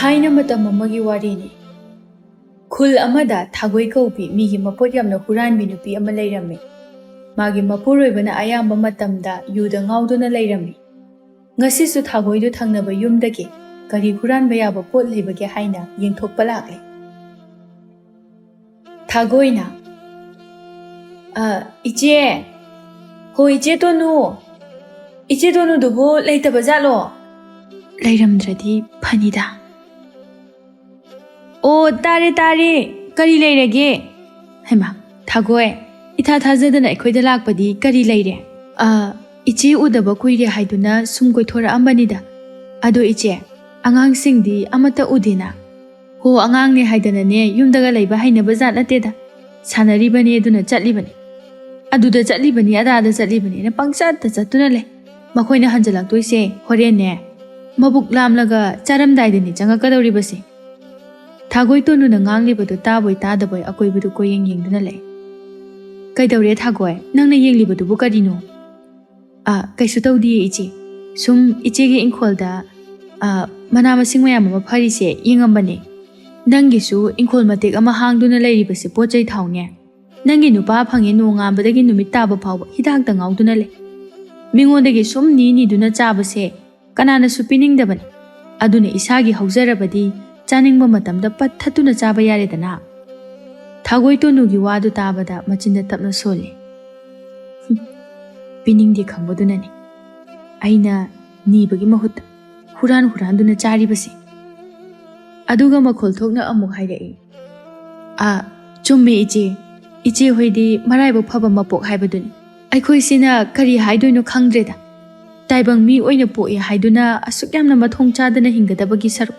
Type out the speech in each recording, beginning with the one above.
Thaina matam amagi warini. Khul amada thagoi kaupi migi mapot yamna huranbi nupi ama leirami. Magi mapuroibana ayamba matamda yuda ngauduna leirami. Ngasisu thagoidu thangnaba yumdagi kari huranba yaba pot leibage haina yengthokpa lakle. Thagoina iche ho iche tonu dubu leitaba jalo leiramdradi phanida. Oh, tare kari leirage. Hema, thagoi. Itha thajadana ekhoida lakpadi kari leire. Iche udaba kuire haiduna sum koithora ambanida. Ado iche, angang singdi amata udina. Ho angang ne haidana ne yumdaga leiba hainaba jat nateda. Sanari bani aduna chatli bani. Aduda chatli bani adada chatli bani na pangchat chatuna le. Makhoina hanjalak toise horen ne. Mabuk lamlaga charam daidani changa kadori basi. Thagoi tonu na ngang libadu taboi tadaboy akoy badu ko yengduna le. Kay daw re thagoi nang na yeng libadu bu kadino. Kaysu tawdi ichi. Sum ichi gi inkhol da mana masing mayam ama phari se yengambane. Nangi su inkhol matik ama hangduna leiribasi pochai thawne. Nangi nupa phange no ngambadagi numit taba phawba hidak da ngawduna le. Mingondagi sum ni duna chabase kanana su piningdabane. Aduna isagi hawjarabadi chaning matamda pathatuna chaba yaredana. Thagoi tonugi wadu tabada machinda tapna sole. Piningdi khangbadunani. Aina nibagi mahutta huranduna charibasi. Aduga makhol thokna amuk hairei. Chumme iche hoidi maraibo phaba mapok haibaduni. Aikhoi sina kari haidoino khangdreda. Taibang mi oina poe haiduna asuk yamna mathong chadana hingadabagi saru.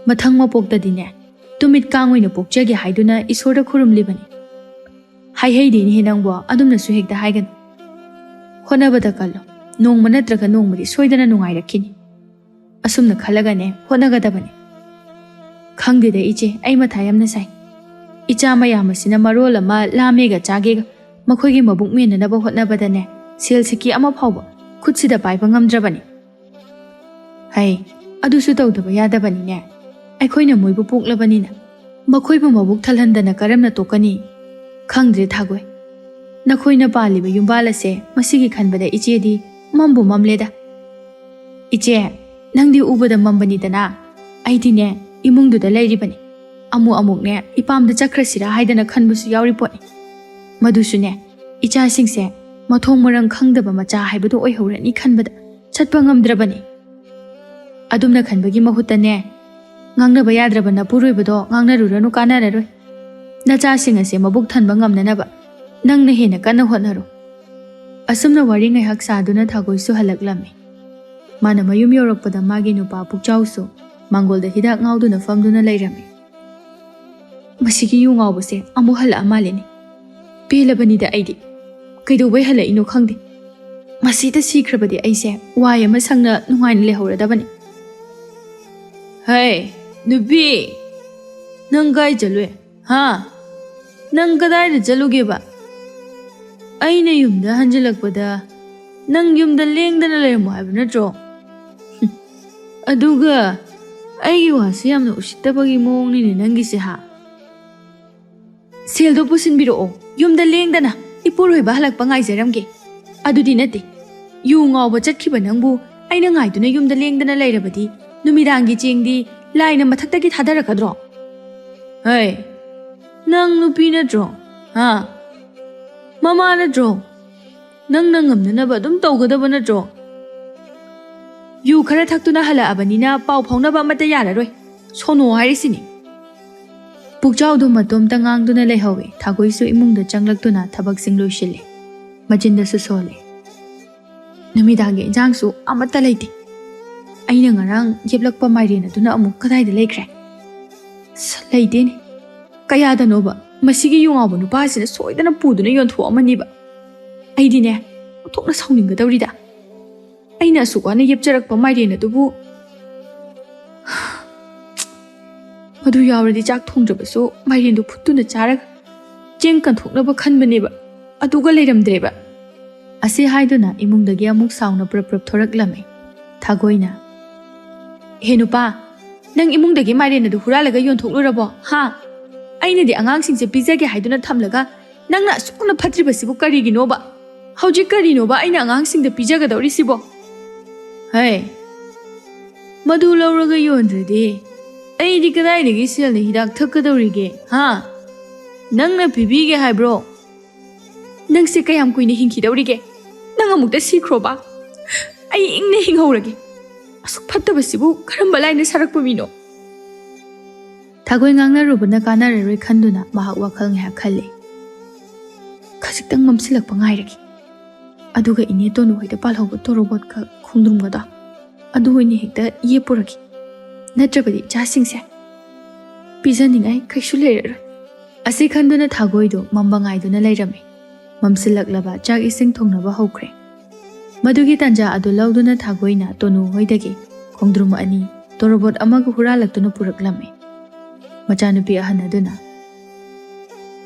Mathang mapokdadine tumit kangoina pokjage haiduna isorda khurumlibani. Haidini hinangbo adumna su hekda haigan. Honabada kallo nongma natraga nongmadi soidana nungairakini. Asumna khalagane honagadabani. Khangdeda iche ai matha yamna sai. Icha mayamasina marol ama lamega chagega makhoigi mabuk menanaba hotnabadane selsiki ama phawba khutsida paiba ngamdrabani. Hai adusu tawdaba yadabani ne. Aikhoina moibu poklabanina makhoibu mabuk thalhandana karamna tokani khangdre thagoi nakhoina paliba yumbalase masigi khanbada ichedi mambu mamleda iche nangdi ubada mambani dana aidine imungduda leiribani amukne ipamda chakrasira haidana khanbusu yauri poni madusune icha singse mathong marang khangdaba macha haibadu oihorani khanbada chatpa ngamdrabani adumna khanbagi mahutane ngangnaba yadrabana puroibado ngangnaruranu kanararoi nacha singase mabuk thanba ngamnanaba nangna hena kana hotnaro asumna wari ngai hak saduna thagoisu halaklami mana mayum yorakpada magi nupa pukchausu mangolda hidak ngauduna famduna leirami masigi yu ngawbase amu hala amaleni pelabani da aidi kaido bai hala ino khangdi masida sikrabadi aise wai ama sangna nungain lehoradabani hey Nubi, nang gai jalwe, ha? Nang kadai da jaluge ba? Aina yumda hanjalakpada, nang yumda lengdana lermo haiba natro. Aduga, aigi wasi yamna usittabagi mawngni nangise ha. Seldo pusinbiro yumda lengdana ipuroi ba halakpa ngaijaramge. Adudi nate, yu ngawba chatkiba nangbu aina ngaiduna yumda lengdana leirabadi numidangi chengdi Laina mathakdagi thadarakadro. Hey, nang nupi natro, ha? Mama natro. Nang ngamnanaba dum tawgadaba natro. Yu khara thaktuna hala abanina pau phawnaba amata yararoi. Sono hairisini. Pukchaudu matom tangangduna lehawe thagoisu imungda changlaktuna thabaksing loisile. Majinda su sole. Namidangi injangsu amata leite. Aina ngarang yeblakpa mairena tuna amuk kadai da lekre. Leiteni. Kayada noba masigi yungabu nupasina soidana puduna yontho amaniba. Aidine utokna sauninggadawrida. Aina asukwana yepcharakpa mairena tubu madu yauradi chak thongdrabasu mairendu phutuna charaga cheng kanthoknaba khanbaneba aduga leiramdreba. Ase haiduna imungdagi amuk sauna prap thoraklame. Thagoina Henupa, ꯅꯪ ꯏꯃꯨꯡꯗꯒꯤ ꯃꯥꯏꯔꯦꯟ ꯑꯗꯨ ꯍꯨꯔꯥꯜꯂꯒ ꯌꯣꯟꯊꯣꯛꯂꯨꯔꯕꯣ ꯍꯥ ꯑꯩꯅꯗꯤ ꯑꯉꯥꯡꯁꯤꯡꯁꯦ ꯄꯤꯖꯒꯦ ꯍꯥꯏꯗꯨꯅ ꯊꯝꯂꯒ ꯅꯪꯅ ꯑꯁꯨꯛꯅ ꯐꯠꯇ꯭ꯔꯤꯕꯁꯤꯕꯨ ꯀꯔꯤꯒꯤꯅꯣꯕ ꯍꯧꯖꯤꯛ ꯀꯔꯤꯅꯣꯕ ꯑꯩꯅ ꯑꯉꯥꯡꯁꯤꯡꯗ ꯄꯤꯖꯒꯗꯧꯔꯤꯁꯤꯕꯣ ꯍꯩ ꯃꯗꯨ ꯂꯧꯔꯒ ꯌꯣꯟꯗ꯭ꯔꯗꯤ ꯑꯩꯗꯤ ꯀꯗꯥꯏꯗꯒꯤ ꯁꯦꯜꯅ ꯍꯤꯗꯥꯛ ꯊꯛꯀꯗꯧꯔꯤꯒꯦ ꯍꯥ ꯅꯪꯅ ꯄꯤꯕꯤꯒꯦ ꯍꯥꯏꯕ꯭ꯔꯣ ꯅꯪꯁꯦ ꯀꯌꯥꯝ ꯀꯨꯏꯅ ꯍꯤꯡꯈꯤꯗꯧꯔꯤꯒꯦ ꯅꯪ ꯑꯃꯨꯛꯇ ꯁꯤꯈ꯭ꯔꯣꯕ ꯑꯩ ꯏꯪꯅ ꯍꯤꯡꯍꯧꯔꯒꯦ ꯑꯁꯨꯛ ꯐꯠꯇꯕꯁꯤꯕꯨ ꯀꯔꯝꯕ ꯂꯥꯏꯅ ꯁꯥꯔꯛꯄ ꯃꯤꯅꯣ ꯊꯥꯒꯣꯏ ꯉꯥꯡꯅꯔꯨꯕꯅ ꯀꯥꯟꯅꯔꯔꯣꯏ ꯈꯟꯗꯨꯅ ꯃꯍꯥꯛ ꯋꯥꯈꯜ ꯉꯥꯏꯍꯥꯛ ꯈꯜꯂꯤ ꯈꯖꯤꯛꯇꯪ ꯃꯝꯁꯤꯜꯂꯛꯄ ꯉꯥꯏꯔꯒꯦ ꯑꯗꯨꯒ ꯏꯅꯦ ꯇꯣꯅꯨ ꯍꯣꯏꯗ ꯄꯥꯜꯍꯧꯕ ꯇꯣꯔꯣꯕꯣꯠꯀ ꯈꯣꯡꯗ꯭ꯔꯨꯝꯒꯗꯣ ꯑꯗꯨ ꯑꯣꯏꯅ ꯍꯦꯛꯇ ꯌꯦꯞꯄꯨꯔꯒꯦ ꯅꯠꯇ꯭ꯔꯕꯗꯤ ꯏꯆꯥꯁꯤꯡꯁꯦ ꯄꯤꯖꯅꯤꯡꯉꯥꯏ ꯀꯩꯁꯨ ꯂꯩꯔꯔꯣꯏ ꯑꯁꯤ ꯈꯟꯗꯨꯅ ꯊꯥꯒꯣꯏꯗꯣ ꯃꯝꯕ ꯉꯥꯏꯗꯨꯅ ꯂꯩꯔꯝꯃꯤ ꯃꯝꯁꯤꯜꯂꯛꯂꯕ ꯆꯥꯛ ꯏꯁꯤꯡ ꯊꯣꯡꯅꯕ ꯍꯧꯈ꯭ꯔꯦ ꯃꯗꯨꯒꯤ ꯇꯥꯟꯖꯥ ꯑꯗꯨ ꯂꯧꯗꯨꯅ ꯊꯥꯒꯣꯏꯅ ꯇꯣꯅꯨ ꯍꯣꯏꯗꯒꯤ ꯈꯣꯡꯗ꯭ꯔꯨꯝ 2 ꯇꯣꯔꯣꯕꯣꯠ ꯑꯃꯒ ꯍꯨꯔꯥꯜꯂꯛꯇꯨꯅ ꯄꯨꯔꯛꯂꯝꯃꯤ ꯃꯆꯥꯅꯨꯄꯤ ꯑꯍꯟ ꯑꯗꯨꯅ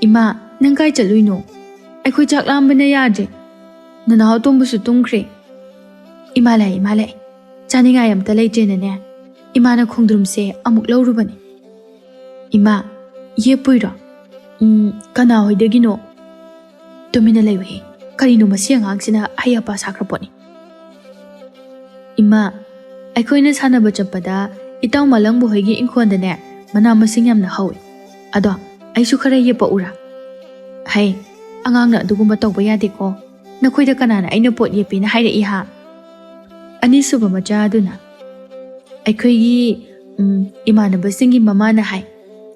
ꯏꯃꯥ ꯅꯪ ꯀꯥꯏ ꯆꯠꯂꯨꯏꯅꯣ ꯑꯩꯈꯣꯏ ꯆꯥꯛ ꯂꯥꯝꯕꯅ ꯌꯥꯗ꯭ꯔꯦ ꯅꯅꯥꯎ ꯑꯇꯣꯝꯕꯁꯨ ꯇꯨꯝꯈ꯭ꯔꯦ ꯏꯃꯥ ꯂꯥꯛꯑꯦ ꯆꯥꯅꯤꯡꯉꯥꯏ ꯑꯝꯇ ꯂꯩꯇ꯭ꯔꯦꯅꯅꯦ ꯏꯃꯥꯅ ꯈꯣꯡꯗ꯭ꯔꯨꯝꯁꯦ ꯑꯃꯨꯛ ꯂꯧꯔꯨꯕꯅꯤ ꯏꯃꯥ ꯌꯦꯞꯄꯨꯏꯔꯣ ꯀꯅꯥ ꯍꯣꯏꯗꯒꯤꯅꯣ ꯇꯨꯃꯤꯟꯅ ꯂꯩꯌꯨꯍꯦ ꯀꯔꯤꯅꯣ ꯃꯁꯤ ꯑꯉꯥꯡꯁꯤꯅ ꯑꯍꯩ ꯑꯄꯥ ꯁꯥꯈ꯭ꯔꯄꯣꯠꯅꯤ ꯏꯃꯥ ꯑꯩꯈꯣꯏꯅ ꯁꯥꯟꯅꯕ ꯆꯠꯄꯗ ꯏꯇꯥꯎ ꯃꯂꯪꯕ ꯍꯣꯏꯒꯤ ꯏꯪꯈꯣꯜꯗꯅꯦ ꯃꯅꯥ ꯃꯁꯤꯡ ꯌꯥꯝꯅ ꯍꯧꯏ ꯑꯗꯣ ꯑꯩꯁꯨ ꯈꯔ ꯌꯦꯞꯄꯛꯎꯔꯥ ꯍꯩ ꯑꯉꯥꯡꯅ ꯑꯗꯨꯒꯨꯝꯕ ꯇꯧꯕ ꯌꯥꯗꯦꯀꯣ ꯅꯈꯣꯏꯗ ꯀꯅꯥꯅ ꯑꯩꯅ ꯄꯣꯠ ꯌꯦꯞꯄꯤꯅ ꯍꯥꯏꯔꯛꯏ ꯍꯥ ꯑꯅꯤꯁꯨꯕ ꯃꯆꯥ ꯑꯗꯨꯅ ꯑꯩꯈꯣꯏꯒꯤ ꯏꯃꯥꯟꯅꯕꯁꯤꯡꯒꯤ ꯃꯃꯥꯅ ꯍꯥꯏ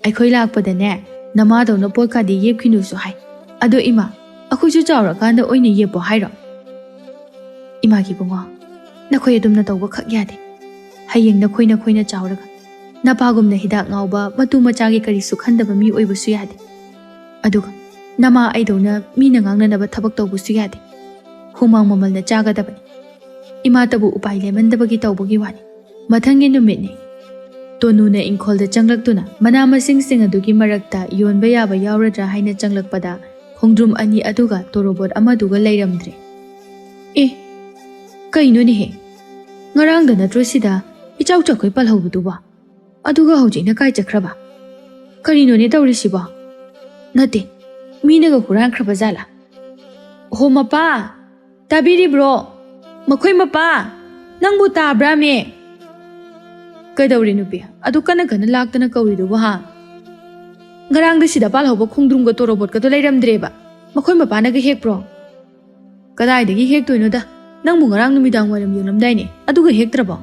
ꯑꯩꯈꯣꯏ ꯂꯥꯛꯄꯗꯅꯦ ꯅꯃꯥꯗꯧꯅ ꯄꯣꯠꯀꯥꯗꯤ ꯌꯦꯞꯈꯤꯅꯨꯁꯨ ꯍꯥꯏ ꯑꯗꯣ ꯏꯃꯥ ꯑꯩꯈꯣꯏꯁꯨ ꯆꯥꯎꯔꯀꯥꯟꯗ ꯑꯣꯏꯅ ꯌꯦꯞꯄꯣ ꯍꯥꯏꯔꯣ ꯏꯃꯥꯒꯤ ꯕꯨꯡꯉꯣ ꯅꯈꯣꯏ ꯑꯗꯨꯝꯅ ꯇꯧꯕ ꯈꯛ ꯌꯥꯗꯦ ꯍꯌꯦꯡ ꯅꯈꯣꯏꯅ ꯆꯥꯎꯔꯒ ꯅꯄꯥꯒꯨꯝꯅ ꯍꯤꯗꯥꯛ ꯉꯥꯎꯕ ꯃꯇꯨ ꯃꯆꯥꯒꯤ ꯀꯔꯤꯁꯨ ꯈꯟꯗꯕ ꯃꯤ ꯑꯣꯏꯕꯁꯨ ꯌꯥꯗꯦ ꯑꯗꯨꯒ ꯅꯃꯥ ꯑꯩꯗꯧꯅ ꯃꯤꯅ ꯉꯥꯡꯅꯅꯕ ꯊꯕꯛ ꯇꯧꯕꯁꯨ ꯌꯥꯗꯦ ꯍꯨꯃꯥꯡ ꯃꯃꯜꯅ ꯆꯥꯒꯗꯕꯅꯤ ꯏꯃꯥꯇꯕꯨ ꯎꯄꯥꯏ ꯂꯩꯃꯟꯗꯕꯒꯤ ꯇꯧꯕꯒꯤ ꯋꯥꯅꯤ ꯃꯊꯪꯒꯤ ꯅꯨꯃꯤꯠꯅꯤ ꯇꯣꯅꯨꯅ ꯏꯪꯈꯣꯜꯗ ꯆꯪꯂꯛꯇꯨꯅ ꯃꯅꯥ ꯃꯁꯤꯡꯁꯤꯡ ꯑꯗꯨꯒꯤ ꯃꯔꯛꯇ ꯌꯣꯟꯕ ꯌꯥꯕ ꯌꯥꯎꯔꯗ꯭ꯔꯥ ꯍꯥꯏꯅ ꯆꯪꯂꯛꯄꯗ ꯈꯣꯡꯗ꯭ꯔꯨꯝ 2 ꯑꯗꯨꯒ ꯇꯣꯔꯣꯕꯣꯠ ꯑꯃꯗꯨꯒ ꯂꯩꯔꯝꯗ꯭ꯔꯦ ꯑꯦ ꯀꯩꯅꯣꯅꯦꯍꯦ ꯉꯔꯥꯡꯗ ꯅꯠꯇ꯭ꯔꯣ ꯁꯤꯗ ꯏꯆꯥꯎ ꯆꯥꯎꯈꯩ ꯄꯥꯜꯍꯧꯕꯗꯨꯕꯣ ꯑꯗꯨꯒ ꯍꯧꯖꯤꯛꯅ ꯀꯥꯏ ꯆꯠꯈ꯭ꯔꯕ ꯀꯔꯤꯅꯣꯅꯦ ꯇꯧꯔꯤꯁꯤꯕꯣ ꯅꯠꯇꯦ ꯃꯤꯅꯒ ꯍꯨꯔꯥꯟꯈ꯭ꯔꯕ ꯖꯥꯠꯂꯥ ꯍꯣ ꯃꯄꯥ ꯇꯥꯕꯤꯔꯤꯕ꯭ꯔꯣ ꯃꯈꯣꯏ ꯃꯄꯥ ꯅꯪꯕꯨ ꯇꯥꯕ꯭ꯔꯥꯃꯦ ꯀꯩꯗꯧꯔꯤ ꯅꯨꯄꯤ ꯑꯗꯨ ꯀꯟꯅ ꯂꯥꯛꯇꯅ ꯀꯧꯔꯤꯗꯨꯕꯨ ꯍꯥ ꯉꯔꯥꯡꯗ ꯁꯤꯗ ꯄꯥꯜꯍꯧꯕ ꯈꯣꯡꯗ꯭ꯔꯨꯝꯒ ꯇꯣꯔꯣꯕꯣꯠꯀꯗꯣ ꯂꯩꯔꯝꯗ꯭ꯔꯦꯕ ꯃꯈꯣꯏ ꯃꯄꯥꯅꯒ ꯍꯦꯛꯄ꯭ꯔꯣ ꯀꯗꯥꯏꯗꯒꯤ ꯍꯦꯛꯇꯣꯏꯅꯣꯗ ꯅꯪꯕꯨ ꯉꯔꯥꯡ ꯅꯨꯃꯤꯗꯥꯡ ꯋꯥꯏꯔꯝ ꯌꯦꯡꯂꯝꯗꯥꯏꯅꯦ ꯑꯗꯨꯒ ꯍꯦꯛꯇ꯭ꯔꯕꯣ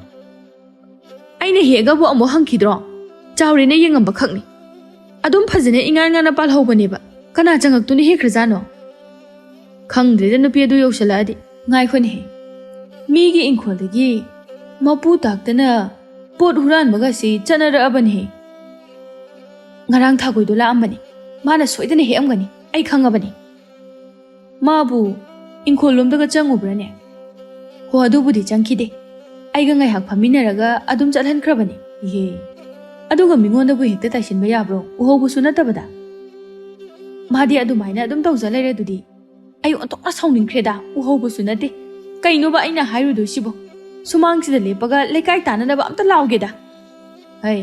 ꯑꯩꯅ ꯍꯦꯛꯑꯒꯕꯨ ꯑꯃꯨꯛ ꯍꯪꯈꯤꯗ꯭ꯔꯣ ꯆꯥꯎꯔꯦꯅ ꯌꯦꯡꯉꯝꯕ ꯈꯛꯅꯤ ꯑꯗꯨꯝ ꯐꯖꯅ ꯏꯉꯥꯟ ꯉꯥꯟꯅ ꯄꯥꯜꯍꯧꯕꯅꯦꯕ ꯀꯅꯥ ꯆꯪꯉꯛꯇꯨꯅ ꯍꯦꯛꯈ꯭ꯔꯖꯥꯠꯅꯣ ꯈꯪꯗ꯭ꯔꯦꯗ ꯅꯨꯄꯤ ꯑꯗꯨ ꯌꯧꯁꯜꯂꯛꯑꯗꯤ ꯉꯥꯏꯈꯣꯅꯦꯍꯦ ꯃꯤꯒꯤ ꯏꯪꯈꯣꯜꯗꯒꯤ ꯃꯄꯨ ꯇꯥꯛꯇꯅ ꯄꯣꯠ ꯍꯨꯔꯥꯟꯕꯒꯁꯤ ꯆꯠꯅꯔꯛꯑꯕꯅꯦꯍꯦ ꯉꯔꯥꯡ ꯊꯥꯒꯣꯏꯗꯣ ꯂꯥꯛꯑꯝꯕꯅꯤ ꯃꯥꯅ ꯁꯣꯏꯗꯅ ꯍꯦꯛꯑꯝꯒꯅꯤ ꯑꯩ ꯈꯪꯉꯕꯅꯤ ꯃꯥꯕꯨ ꯏꯪꯈꯣꯜꯂꯣꯝꯗꯒ ꯆꯪꯉꯨꯕ꯭ꯔꯅꯦ ꯍꯣ ꯑꯗꯨꯕꯨꯗꯤ ꯆꯪꯈꯤꯗꯦ ꯑꯩꯒ ꯉꯥꯏꯍꯥꯛ ꯐꯝꯃꯤꯟꯅꯔꯒ ꯑꯗꯨꯝ ꯆꯠꯍꯟꯈ꯭ꯔꯕꯅꯤ ꯏꯍꯦ ꯑꯗꯨꯒ ꯃꯤꯉꯣꯟꯗꯕꯨ ꯍꯦꯛꯇ ꯇꯥꯏꯁꯤꯟꯕ ꯌꯥꯕ꯭ꯔꯣ ꯎꯍꯧꯕꯁꯨ ꯅꯠꯇꯕꯗ ꯃꯥꯗꯤ ꯑꯗꯨꯃꯥꯏꯅ ꯑꯗꯨꯝ ꯇꯧꯖ ꯂꯩꯔꯦ ꯑꯗꯨꯗꯤ ꯑꯩ ꯑꯣꯟꯊꯣꯛꯅ ꯁꯥꯎꯅꯤꯡꯈ꯭ꯔꯦꯗ ꯎꯍꯧꯕꯁꯨ ꯅꯠꯇꯦ ꯀꯩꯅꯣꯕ ꯑꯩꯅ ꯍꯥꯏꯔꯨꯗꯣꯏꯁꯤꯕꯣ ꯁꯨꯃꯥꯡꯁꯤꯗ ꯂꯦꯞꯄꯒ ꯂꯩꯀꯥꯏ ꯇꯥꯟꯅꯅꯕ ꯑꯝꯇ ꯂꯥꯎꯒꯦꯗ ꯍꯩ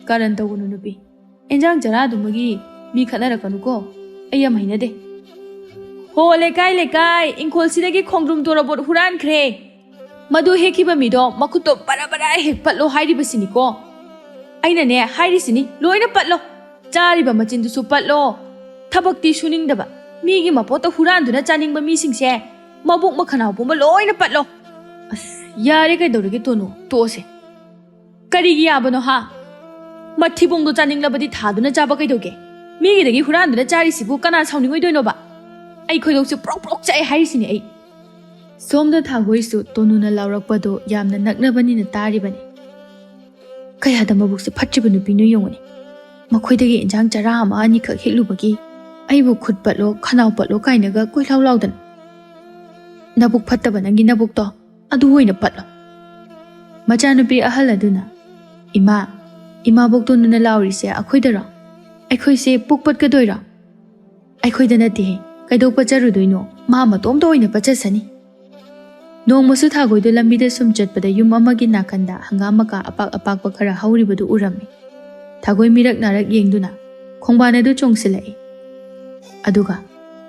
ꯀꯔꯟ ꯇꯧꯒꯅꯨ ꯅꯨꯄꯤ ꯑꯦꯟꯖꯥꯡ ꯆꯔꯥꯗꯨꯃꯒꯤ ꯃꯤ ꯈꯠꯅꯔꯛꯀꯅꯨꯀꯣ ꯑꯩ ꯌꯥꯝ ꯍꯩꯅꯗꯦ ꯍꯣ ꯂꯩꯀꯥꯏ ꯏꯪꯈꯣꯜꯁꯤꯗꯒꯤ ꯈꯣꯡꯗ꯭ꯔꯨꯝ ꯇꯣꯔꯣꯕꯣꯠ ꯍꯨꯔꯥꯟꯈ꯭ꯔꯦ ꯃꯗꯨ ꯍꯦꯛꯈꯤꯕ ꯃꯤꯗꯣ ꯃꯈꯨꯠꯇꯣ ꯕꯔꯥ ꯍꯦꯛ ꯄꯠꯂꯣ ꯍꯥꯏꯔꯤꯕꯁꯤꯅꯤꯀꯣ ꯑꯩꯅꯅꯦ ꯍꯥꯏꯔꯤꯁꯤꯅꯤ ꯂꯣꯏꯅ ꯄꯠꯂꯣ ꯆꯥꯔꯤꯕ ꯃꯆꯤꯟꯗꯨꯁꯨ ꯄꯠꯂꯣ ꯊꯕꯛꯇꯤ ꯁꯨꯅꯤꯡꯗꯕ ꯃꯤꯒꯤ ꯃꯄꯣꯠꯇ ꯍꯨꯔꯥꯟꯗꯨꯅ ꯆꯥꯅꯤꯡꯕ ꯃꯤꯁꯤꯡꯁꯦ ꯃꯕꯨꯛ ꯃꯈꯅꯥꯎ ꯄꯨꯝꯕ ꯂꯣꯏꯅ ꯄꯠꯂꯣ ꯑꯁ ꯌꯥꯔꯦ ꯀꯩꯗꯧꯔꯒꯦ ꯇꯣꯅꯨ ꯇꯣꯛꯑꯁꯦ ꯀꯔꯤꯒꯤ ꯌꯥꯕꯅꯣ ꯍꯥ ꯃꯊꯤꯕꯣꯡꯗꯣ ꯆꯥꯅꯤꯡꯂꯕꯗꯤ ꯊꯥꯗꯨꯅ ꯆꯥꯕ ꯀꯩꯗꯧꯒꯦ ꯃꯤꯒꯤꯗꯒꯤ ꯍꯨꯔꯥꯟꯗꯨꯅ ꯆꯥꯔꯤꯁꯤꯕꯨ ꯀꯅꯥ ꯁꯥꯎꯅꯤꯡꯉꯣꯏꯗꯣꯏꯅꯣꯕ ꯑꯩ ꯈꯣꯏꯗꯧꯁꯦ ꯄ꯭ꯔꯣꯛ ꯆꯥꯛꯑꯦ ꯍꯥꯏꯔꯤꯁꯤꯅꯤ ꯑꯩ ꯁꯣꯝꯗ ꯊꯥꯒꯣꯏꯁꯨ ꯇꯣꯅꯨꯅ ꯂꯥꯎꯔꯛꯄꯗꯣ ꯌꯥꯝꯅ ꯅꯛꯅꯕꯅꯤꯅ ꯇꯥꯔꯤꯕꯅꯤ ꯀꯌꯥꯗ ꯃꯕꯨꯛꯁꯦ ꯐꯠꯇ꯭ꯔꯤꯕ ꯅꯨꯄꯤꯅꯣ ꯌꯦꯡꯉꯨꯅꯤ ꯃꯈꯣꯏꯗꯒꯤ ꯏꯟꯖꯥꯡ ꯆꯔꯥ 1 2ꯈꯛ ꯍꯦꯛꯂꯨꯕꯒꯤ ꯑꯩꯕꯨ ꯈꯨꯠ ꯄꯠꯂꯣ ꯈꯅꯥꯎ ꯄꯠꯂꯣ ꯀꯥꯏꯅꯒ ꯀꯣꯏꯂꯥꯎ ꯂꯥꯎꯗꯅ ꯅꯕꯨꯛ ꯐꯠꯇꯕ ꯅꯪꯒꯤ ꯅꯕꯨꯛꯇꯣ ꯑꯗꯨ ꯑꯣꯏꯅ ꯄꯠꯂꯣ ꯃꯆꯥꯅꯨꯄꯤ ꯑꯍꯜ ꯑꯗꯨꯅ ꯏꯃꯥꯕꯣꯛ ꯇꯣꯅꯨꯅ ꯂꯥꯎꯔꯤꯁꯦ ꯑꯩꯈꯣꯏꯗꯔꯣ ꯑꯩꯈꯣꯏꯁꯦ ꯄꯨꯛ ꯄꯠꯀꯗꯣꯏꯔꯣ ꯑꯩꯈꯣꯏꯗ ꯅꯠꯇꯦꯍꯦ ꯀꯩꯗꯧ ꯄꯠꯆꯔꯨꯗꯣꯏꯅꯣ ꯃꯥ ꯃꯇꯣꯝꯇ ꯑꯣꯏꯅ ꯄꯠꯆꯁꯅꯤ Nongmasu Thagoidu lambida sum chatpada yum amagi nakanda hangam maka apak apakpa khara hauribadu urami. Thagoi mirak narak yengduna khongbana du chongsilai. Aduga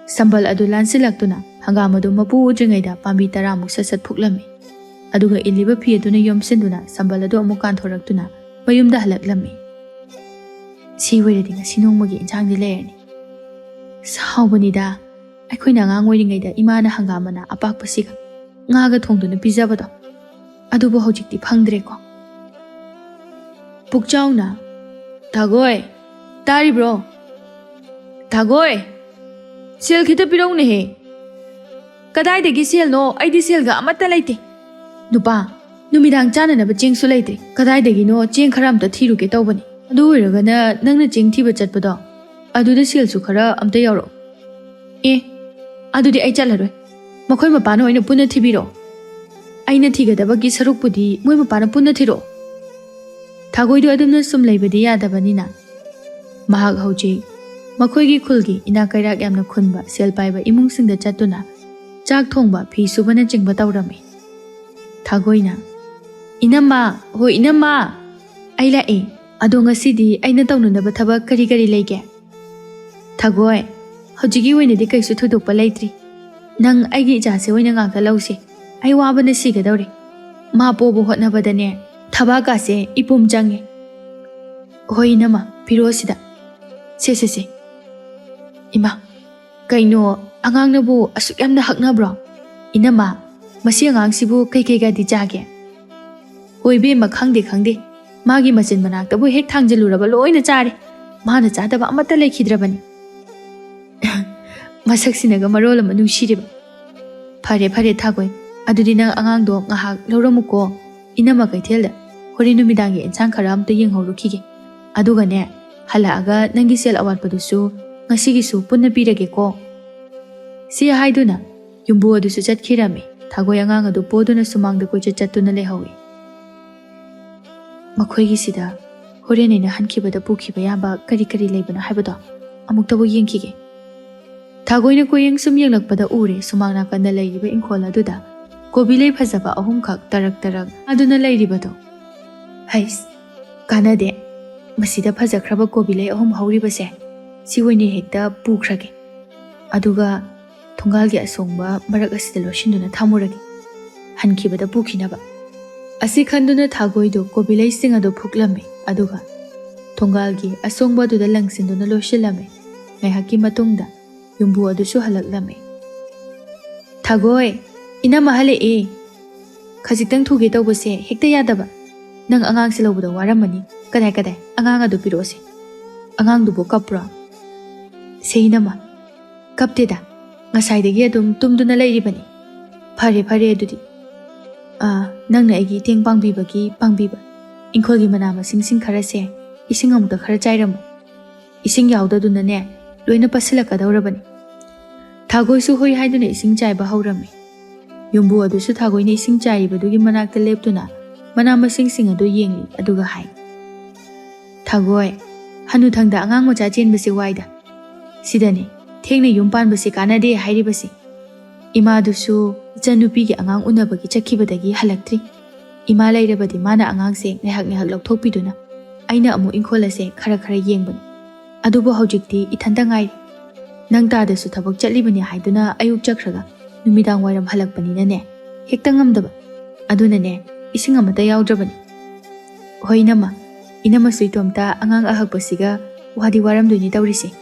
sambal adu lansilaktuna hangam adu mapu udringaida pambi taramuk sasat phuklami. Aduga iliba phi aduna yomsinduna sambal adu amuk kanthoraktuna mayumda halaklami. Si wairadi ngasi nongmagi injangdi layerni. Saubanida aikoina ngang oiringaida imana hangamana apakpasiga ngaga thongduna pizabado adubu hojikti phangdreko. Pukchauna Thagoi taribro Thagoi sel khita pirong he kadai degi sel no aidi sel ga amata laite nupa numidang chana na cheng su laite kadai degi no cheng kharam ta thiru ke tawbani adu oiraga na nangna cheng thiba chatpado adu da sel su khara amta yawro adu di ai chalaroi makhoi mapana oina punna thibiro aina thigadabagi sarukpudi moi mapana punna thiro. Thagoidu adumna sum leibadi yadabanina mahak hauji makhoigi khulgi ina kairak yamna khunba sel paiba imung singda chatuna chak thongba phi subana chingba tawrami. Thagoina inamma hoi inamma aila ado ngasidi aina tawnunaba thabak kari kari leige. Thagoi hojigi oinadi kaisu thudokpa leitri nang aigi ijase oina ngakta lause ai wabana sigadawre ma pobo hotnabadane thabaka se ipum jange. Hoi nama pirosida se ima kaino angang nabu asuk yamna hakna bro inama masi angang sibu kai ga di jage. Hoi be ma khangde magi machin manak tabu hek thangjaluraba loina chare mana chadaba amata lekhidrabani. Masaksinaga marola manu shiriba. Phare Thagoi adudi nang angang do ngahak loromuko inama kaithelda hori numidangi insang khara amta yenghorukige aduga ne halaaga nangi sel awatpadusu ngasigi su punna pirage ko. Si haiduna yumbu adusu chatkhirami. Thagoi angang adu poduna sumangda koicha chattuna lehawi. Makhoigi sida horenaina hankibada pukhiba yamba kari leibana haibado amuktabu yengkhige. Thagoina koyeng sum yenglakpada ure sumangna kanda leiriba ingkhol aduda kobilei phajaba ahum khak tarak aduna leiribado. Hais kanade masida phajakraba kobilei ahum hauribase siwoini hekta pukhrage aduga thongalgi asongba marak asida losinduna thamurage hankibada pukhinaba. Asi khanduna Thagoidu kobilei singadu phuklame aduga thongalgi asongba duda langsinduna losilame ngaihaki matungda yumbu adusu halaklame. Thagoi inama hale khajitang thuge tawbase hekta yadaba nang angang se lobada waramani kadai angang adu pirose angang dubo kapra se inama kapteda ngasaidagi adum tumduna leiribani. Phare adudi nangna agi teng pangbiba ingkholgi manama sing khara se ising amukta khara chairam ising yaudaduna ne loina pasilakadawrabani. Thagoi su hoi haiduna ising chaiba haurami. Yumbu adusu Thagoina ising chaibadugi manakta leptuna manama sing adu yengi aduga hai. Thagoi hanu thangda angang macha chenbasi waida sidani thengna yumpan basi kanade hairibasi. Ima adusu ichanupigi angang unabagi chakhibadagi halaktri. Ima lairabadi mana angang se ngaihak lauthokpiduna aina amu ingkholase khara yengbani adubu hojikti ithanda ngai nang tadasu thabak chatlibani haiduna ayuk chakhraga numidang wairam halakpanina ne hekta ngamdaba aduna ne ising amata yawdrabani. Hoi nama inama suitomta angang ahakpasiga wadi waram duni tawrise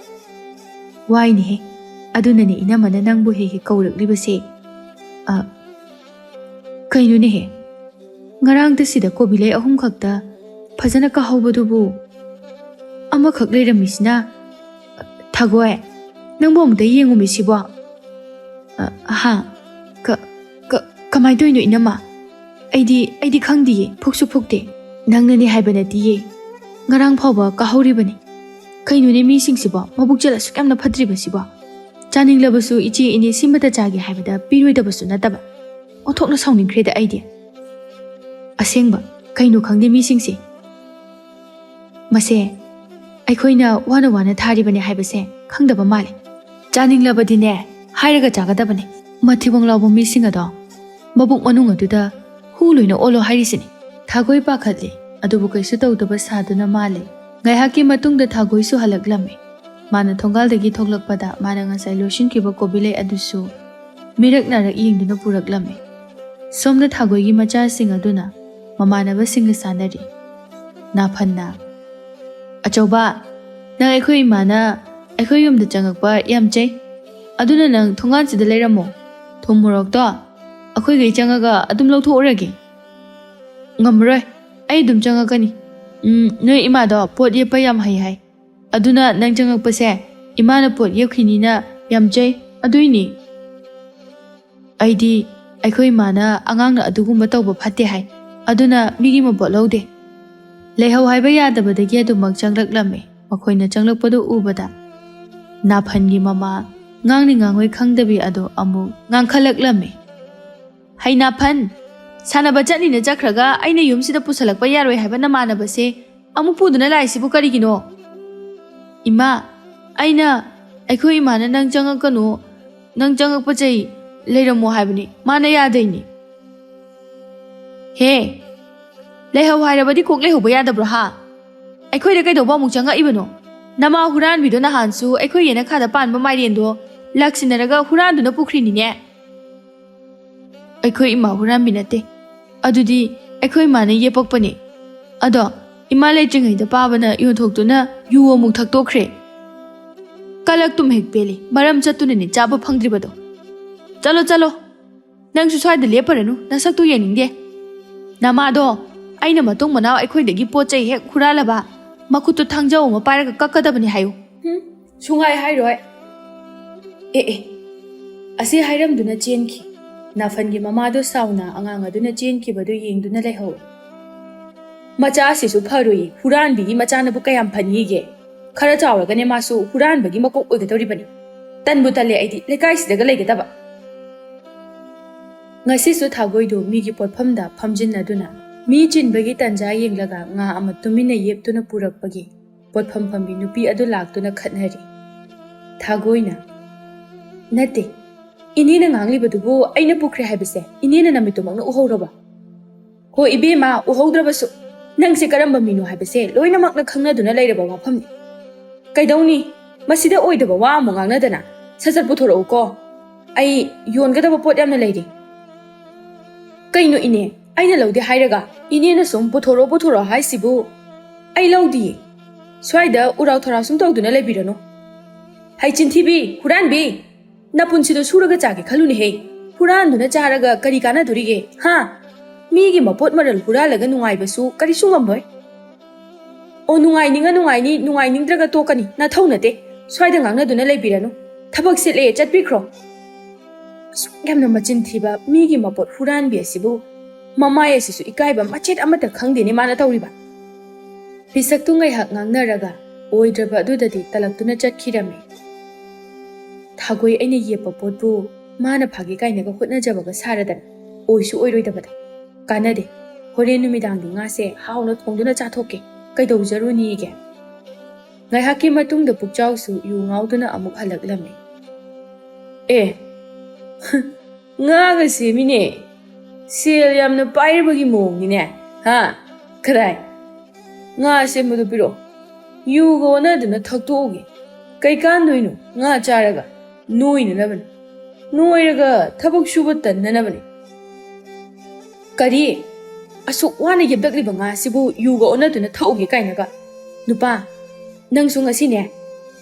waini he aduna ne inama na nangbu he kawraklibase kainu ne he ngarang ta sida kobilei ahum khakta phajana ka hawbadubu ama khak leiramisina. Thagoi nangbo amta yengumi sibo kamai doino inama aidi khangdiye phuksu phukte nangnani haibana tiye ngarang phawba ka hauribani kainu ne mi singsibo mabuk jala sukamna phatriba sibo chaninglabasu ichi ini simata chage haibada piroidabasu nataba othokna sauningkreda aidi asengba kainu khangde mi singsi mase aikoina wana tharibani haibase khangdaba male chaninglabadine hairaga chagadabane mathibong lawbo mising ado Mabuk manung aduda huluina olo hairisini. Thagoi pakhadli adubu kaisu tawdaba saduna male. Ngaihaki matungda thagoi su halaklame. Mana thongal-dagi thoklakpada mana ngasai loishinkiba kobilai adusu mirak narak yengduna puraklame. Somda thagoigi machasing aduna mamanabasingga sanari. Naphanna Achauba nang aikhoi imana aikhoi yumda changakpa yamchai aduna nang thongan-sida leiramo. Thum morok to akhoi gai changaga adum lawthorage. Ngamroi ai dum changakani. Noi ima do pot yepa yam hai. Aduna nang changakpase imana pot yekhinina yamchai aduini. Aidi aikhoi mana angangna adugumba tawba phatte hai. Aduna migi mabot lawde. Leihau haiba yadabadagi adumak changlaklame. Makhoina changlakpadu ubada Naphangi mama ngangni ngangoi khangdabi ado amu ngangkhalaklame. Hai Naphan sanaba chatnina chakhraga aina yumsida pusalakpa yaroi haiba namanabase amu puduna laisibu karigino. Ima aina aikhoi imana nang changakanu nang changakpa chai leiramo haibani mana yadaini. He leihau hairabadi kok leihauba yadabro ha. Aikhoi da kaidoba amuk changakibano. Nama huranbido nahansu aikhoi yena khada panba mairendo laksinaraga huranduna pukhrinine. Aikhoi ima huranbi nate. Adudi aikhoi mana yepakpani. Ado ima leitringaida pabana yonthokduna yu amuk thaktokhre. Kalak tum hek peli maram chatunani chaba phangdribado. Chalo nangsu swaida leparanu nasaktu yeningde. Namado aina matong manaw aikhoi-dagi pochai hek huralaba makuto thangjaw ma pairaga kakkadabani hayo. Sungai hairoi. Asi hairamduna chenki. Naphangi mamado sauna angang aduna chenki badu yengduna leihau. Macha asisu pharui huranbigi machanabu kayam phanige. Khara chawragane masu huranbagi makok oigadoribani. Tanbu tale aidi lekaisidega leigadaba. Ngasisu thagoidu migi potphamda phamjinnaduna mi chinbagi tanja yenglaga nga ama tumina yeptuna purakpagi potpham phambi nupi adu laktuna khatnari. Thagoina nate inina nganglibadubu aina pukre haibase inina namitumakna uhoraba. Ho ibema uhaudrabasu nangse karamba minu haibase loinamakna khangnaduna leiraba wafamni. Kaidawni masida oidaba wa amu ngangnadana sasat puthorau ko ai yongadaba pot yamna leiri. Kaino ine aina lawde hairaga inena sum puthoro haisibu ai lawdi swaida urau thora sum tawduna lebirano. Hai chinthibi huranbi napunsido suraga chage khaluni he huranduna charaga kari kana durige ha migi mapot maral huralaga nungaibasu kari sungamloi. O nungai ningdraga tokani na thaunate swaida ngangnaduna lebirano thabak sile chatpikro. Yamna machin thiba migi mapot huranbi asibu mamai asisu ikaiba machet amata khangdeni mana tawriba. Pisaktu ngaihak ngangnaraga oidraba adudadi talaktuna chatkirame. Thagoi aina yepa potbu mana phagi kainaga hotnajabaga saradan oisu oiroidabada kanade horen numidangdi ngase hauna thongduna chathokke kaidawjarunige. Ngaihakki matungda pukchawsu yu ngauduna amuk halaklame. Ngaga semine sel yamna pairabagi mongine ha krai nga semadu piro yugo onaduna thaktoge kai kandoino nga charaga noina nabani noiraga thabak suba tannanabani. Kari asuk wana yebdakliba nga sibu yugo onaduna thauge kainaga nupa nangsu ngasine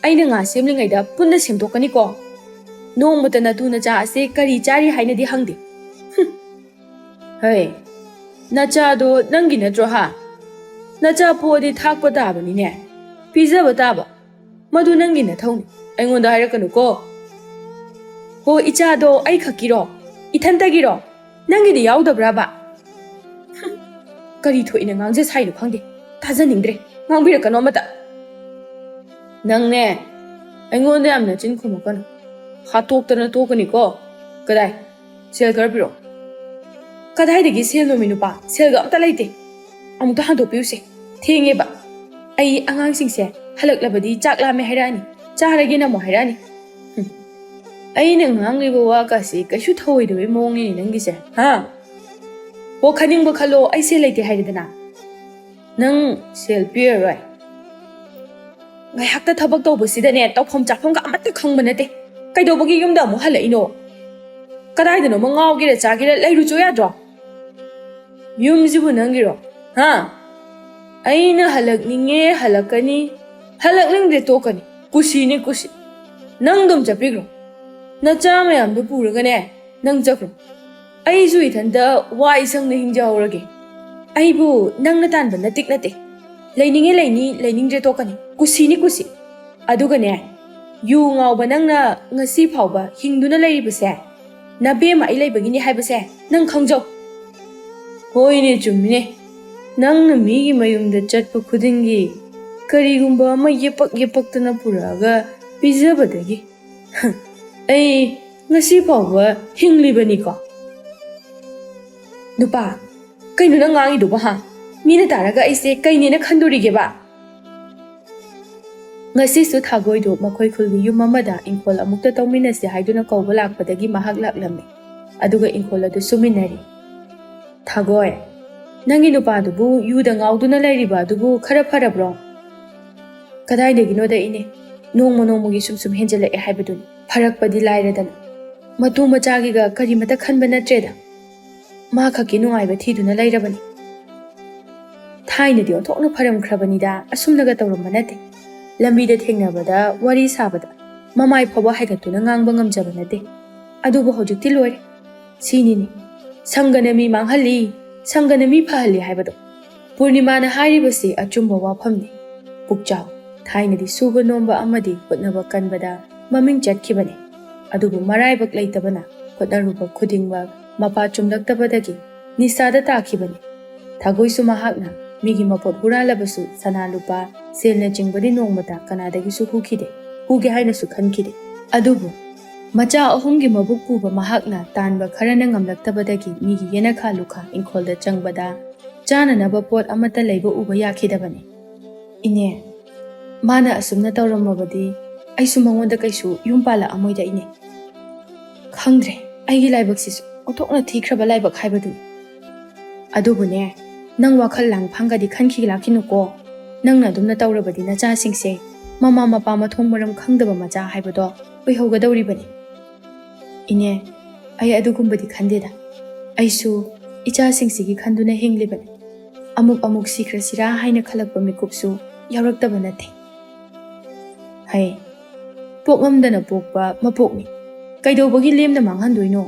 aina nga semlingaida punna semdokani ko nongmata natuna cha ase kari chari hainadi hangde. Hey nacha do nangi natro ha nacha podi thakpa tabanine pizaba taba madu nangi na thawni aingonda hairakanu ko. Ho icha do ai khakiro ithantagiro nangi di yaudabraba. Kari thoina ngangje sainu khangde tajaningdre ngangbirakano mata. Nangne aingonda yamna chin khumakanu hatoktana tokani ko kadai sel karbiro. Kadaidagi sel no minupa selga amta leite amukta handopiyuse thengeba ai angangsingse halaklabadi chaklame hairani charage namo hairani. ꯑꯩꯅ ꯉꯥꯡꯂꯤꯕ ꯋꯥꯒꯁꯤ ꯀꯩꯁꯨ ꯊꯧꯑꯣꯏꯗꯕꯩ ꯃꯑꯣꯡꯅꯤꯅꯦ ꯅꯪꯒꯤꯁꯦ ꯍꯥ ꯋꯥ ꯈꯟꯅꯤꯡꯕ ꯈꯜꯂꯣ ꯑꯩ ꯁꯦꯜ ꯂꯩꯇꯦ ꯍꯥꯏꯔꯦꯗꯅ ꯅꯪ ꯁꯦꯜ ꯄꯤꯔꯔꯣꯏ ꯉꯥꯏꯍꯥꯛꯇ ꯊꯕꯛ ꯇꯧꯕꯁꯤꯗꯅꯦ ꯇꯧꯐꯝ ꯆꯥꯐꯝꯒ ꯑꯃꯠꯇ ꯈꯪꯕ ꯅꯠꯇꯦ ꯀꯩꯗꯧꯕꯒꯤ ꯌꯨꯝꯗ ꯑꯃꯨꯛ ꯍꯜꯂꯛꯏꯅꯣ ꯀꯗꯥꯏꯗꯅꯣꯃ ꯉꯥꯎꯒꯦꯔ ꯆꯥꯒꯦꯔ ꯂꯩꯔꯨꯆꯣ ꯌꯥꯗ꯭ꯔꯣ ꯌꯨꯝꯁꯤꯕꯨ ꯅꯪꯒꯤꯔꯣ ꯍꯥ ꯑꯩꯅ ꯍꯜꯂꯛꯅꯤꯡꯉꯦ ꯍꯜꯂꯛꯀꯅꯤ ꯍꯜꯂꯛꯅꯤꯡꯗ꯭ꯔꯦ ꯇꯣꯛꯀꯅꯤ ꯀꯨꯁꯤꯅꯤ ꯀꯨꯁꯤ ꯅꯪ ꯑꯗꯨꯝ ꯆꯠꯄꯤꯈ꯭ꯔꯣ ꯅꯆꯥ ꯃꯌꯥꯝꯗꯣ ꯄꯨꯔꯒꯅꯦ ꯅꯪ ꯆꯠꯈ꯭ꯔꯣ ꯑꯩꯁꯨ ꯏꯊꯟꯇ ꯋꯥꯏ ꯁꯪꯅ ꯍꯤꯡꯖꯍꯧꯔꯒꯦ ꯑꯩꯕꯨ ꯅꯪꯅ ꯇꯥꯟꯕ ꯅꯠꯇꯤꯛ ꯅꯠꯇꯦ ꯂꯩꯅꯤꯡꯉꯦ ꯂꯩꯅꯤ ꯂꯩꯅꯤꯡꯗ꯭ꯔꯦ ꯇꯣꯛꯀꯅꯤ ꯀꯨꯁꯤꯅꯤ ꯀꯨꯁꯤ ꯑꯗꯨꯒꯅꯦ ꯌꯨ ꯉꯥꯎꯕ ꯅꯪꯅ ꯉꯁꯤ ꯐꯥꯎꯕ ꯍꯤꯡꯗꯨꯅ ꯂꯩꯔꯤꯕꯁꯦ ꯅꯕꯦꯝꯃ ꯑꯩ ꯂꯩꯕꯒꯤꯅꯤ ꯍꯥꯏꯕꯁꯦ ꯅꯪ ꯈꯪꯖꯧ ꯍꯣꯏꯅꯦ ꯆꯨꯝꯃꯤꯅꯦ ꯅꯪꯅ ꯃꯤꯒꯤ ꯃꯌꯨꯝꯗ ꯆꯠꯄ ꯈꯨꯗꯤꯡꯒꯤ ꯀꯔꯤꯒꯨꯝꯕ ꯑꯃ ꯌꯦꯄꯛ ꯌꯦꯄꯛꯇꯅ ꯄꯨꯔꯛꯑꯒ ꯄꯤꯖꯕꯗꯒꯤ ꯑꯩ ꯉꯁꯤ ꯐꯥꯎꯕ ꯍꯤꯡꯂꯤꯕꯅꯤꯀꯣ ꯅꯨꯄꯥ ꯀꯩꯅꯣ ꯅꯪ ꯉꯥꯡꯉꯤꯗꯨꯕꯣ ꯍꯥ ꯃꯤꯅ ꯇꯥꯔꯒ ꯑꯩꯁꯦ ꯀꯩꯅꯦꯅ ꯈꯟꯗꯣꯔꯤꯒꯦꯕ ꯉꯁꯤꯁꯨ ꯊꯥꯒꯣꯏꯗꯨ ꯃꯈꯣꯏ ꯈꯨꯜꯒꯤ ꯌꯨꯝ ꯑꯃꯗ ꯏꯪꯈꯣꯜ ꯑꯃꯨꯛꯇ ꯇꯧꯃꯤꯟꯅꯁꯤ ꯍꯥꯏꯗꯨꯅ ꯀꯧꯕ ꯂꯥꯛꯄꯗꯒꯤ ꯃꯍꯥꯛ ꯂꯥꯛꯂꯝꯃꯤ ꯑꯗꯨꯒ ꯏꯪꯈꯣꯜ ꯑꯗꯨ ꯁꯨꯃꯤꯟꯅꯔꯤ ꯊꯥꯒꯣꯏ ꯅꯪꯒꯤ ꯅꯨꯄꯥꯗꯨꯕꯨ ꯌꯨꯗ ꯉꯥꯎꯗꯨꯅ ꯂꯩꯔꯤꯕ ꯑꯗꯨꯕꯨ ꯈꯔ ꯐꯔꯕ꯭ꯔꯣ ꯀꯗꯥꯏꯗꯒꯤꯅꯣꯗ ꯏꯅꯦ ꯅꯣꯡꯃ ꯅꯣꯡꯃꯒꯤ ꯁꯨꯝ ꯍꯦꯟꯖꯜꯂꯛꯑꯦ ꯍꯥꯏꯕꯗꯨꯅꯤ ꯐꯔꯛꯄꯗꯤ ꯂꯥꯏꯔꯗꯅ ꯃꯇꯨ ꯃꯆꯥꯒꯤꯒ ꯀꯔꯤꯃꯇ ꯈꯟꯕ ꯅꯠꯇ꯭ꯔꯦꯗ ꯃꯥ ꯈꯛꯀꯤ ꯅꯨꯡꯉꯥꯏꯕ ꯊꯤꯗꯨꯅ ꯂꯩꯔꯕꯅꯤ ꯊꯥꯏꯅꯗꯤ ꯑꯣꯟꯊꯣꯛꯅ ꯐꯔꯝꯈ꯭ꯔꯕꯅꯤꯗ ꯑꯁꯨꯝꯅꯒ ꯇꯧꯔꯝꯕ ꯅꯠꯇꯦ ꯂꯝꯕꯤꯗ ꯊꯦꯡꯅꯕꯗ ꯋꯥꯔꯤ ꯁꯥꯕꯗ ꯃꯃꯥꯏ ꯐꯥꯎꯕ ꯍꯥꯏꯒꯠꯇꯨꯅ ꯉꯥꯡꯕ ꯉꯝꯖꯕ ꯅꯠꯇꯦ ꯑꯗꯨꯕꯨ ꯍꯧꯖꯤꯛꯇꯤ ꯂꯣꯏꯔꯦ ꯁꯤꯅꯤꯅꯤ ꯁꯪꯒꯅ ꯃꯤ ꯃꯥꯡꯍꯜꯂꯤ ꯁꯪꯒꯅ ꯃꯤ ꯐꯍꯜꯂꯤ ꯍꯥꯏꯕꯗꯣ ꯄꯨꯔꯅꯤꯃꯥꯅ ꯍꯥꯏꯔꯤꯕꯁꯤ ꯑꯆꯨꯝꯕ ꯋꯥꯐꯝꯅꯤ ꯄꯨꯛꯆꯥꯎ ꯊꯥꯏꯅꯗꯤ ꯁꯨꯕ ꯅꯣꯝꯕ ꯑꯃꯗꯤ ꯍꯣꯠꯅꯕ ꯀꯟꯕꯗ ꯃꯃꯤꯡ ꯆꯠꯈꯤꯕꯅꯤ ꯑꯗꯨꯕꯨ ꯃꯔꯥꯏꯕꯛ ꯂꯩꯇꯕꯅ ꯍꯣꯠꯅꯔꯨꯕ ꯈꯨꯗꯤꯡꯃꯛ ꯃꯄꯥ ꯆꯨꯝꯂꯛꯇꯕꯗꯒꯤ ꯅꯤꯁꯥꯗ ꯇꯥꯈꯤꯕꯅꯤ ꯊꯥꯒꯣꯏꯁꯨ ꯃꯍꯥꯛꯅ ꯃꯤꯒꯤ ꯃꯄꯣꯠ ꯍꯨꯔꯥꯜꯂꯕꯁꯨ ꯁꯅꯥ ꯂꯨꯄꯥ ꯁꯦꯜꯅꯆꯤꯡꯕꯗꯤ ꯅꯣꯡꯃꯇ ꯀꯅꯥꯗꯒꯤꯁꯨ ꯍꯨꯈꯤꯗꯦ ꯍꯨꯒꯦ ꯍꯥꯏꯅꯁꯨ ꯈꯟꯈꯤꯗꯦ ꯑꯗꯨꯕꯨ ꯃꯆꯥ ꯑꯍꯨꯝꯒꯤ ꯃꯕꯨꯛ ꯄꯨꯕ ꯃꯍꯥꯛꯅ ꯇꯥꯟꯕ ꯈꯔꯅ ꯉꯝꯂꯛꯇꯕꯗꯒꯤ ꯃꯤꯒꯤ ꯌꯦꯅꯈꯥ ꯂꯨꯈꯥ ꯏꯪꯈꯣꯜꯗ ꯆꯪꯕꯗ ꯆꯥꯅꯅꯕ ꯄꯣꯠ ꯑꯃꯠꯇ ꯂꯩꯕ ꯎꯕ ꯌꯥꯈꯤꯗꯕꯅꯤ ꯏꯅꯦ ꯃꯥꯅ ꯑꯁꯨꯝꯅ ꯇꯧꯔꯝꯃꯕꯗꯤ ꯑꯩꯁꯨ ꯃꯉꯣꯟꯗ ꯀꯩꯁꯨ ꯌꯨꯝ ꯄꯥꯜꯂꯛꯑꯃꯣꯏꯗ ꯏꯅꯦ ꯈꯪꯗ꯭ರೆ ꯑꯩꯒꯤ ꯂꯥꯏꯕꯛꯁꯤꯁꯨ ꯑꯣꯟꯊꯣꯛꯅ ꯊꯤꯈ꯭ꯔꯕ ꯂꯥꯏꯕꯛ ꯍꯥꯏꯕꯗꯨꯅꯤ ꯑꯗꯨꯕꯨꯅꯦ ꯅꯪ ꯋꯥꯈꯜ ꯂꯥꯡꯐꯥꯡꯒꯗꯤ ꯈꯟꯈꯤꯂꯥꯛꯈꯤꯅꯨꯀꯣ ꯅꯪꯅ ꯑꯗꯨꯝꯅ ꯇꯧꯔꯕꯗꯤ ꯅꯆꯥꯁꯤꯡꯁꯦ ꯃꯃꯥ ꯃꯄꯥ ꯃꯊꯣꯡ ꯃꯔꯝ ꯈꯪꯗꯕ ꯃꯆꯥ ꯍꯥꯏꯕꯗꯣ ꯑꯣꯏꯍꯧꯒꯗꯧꯔꯤꯕꯅꯤ ꯏꯅꯦ ꯑꯩ ꯑꯗꯨꯒꯨꯝꯕꯗꯤ ꯈꯟꯗꯦꯗ ꯑꯩꯁꯨ ꯏꯆꯥꯁꯤꯡꯁꯤꯒꯤ ꯈꯟꯗꯨꯅ ꯍꯤꯡꯂꯤꯕꯅꯤ ꯑꯃꯨꯛ ꯁꯤꯈ꯭ꯔꯁꯤꯔꯥ ꯍꯥꯏꯅ ꯈꯜꯂꯛꯄ ꯃꯤꯀꯨꯞꯁꯨ ꯌꯥꯎꯔꯛꯇꯕ ꯅꯠꯇꯦ ꯍꯩ ꯄꯣꯛꯉꯝꯗꯅ ꯄꯣꯛꯄ ꯃꯄꯣꯛꯅꯤ ꯀꯩꯗꯧꯕꯒꯤ ꯂꯦꯝꯅ ꯃꯥꯡꯍꯟꯗꯣꯏꯅꯣ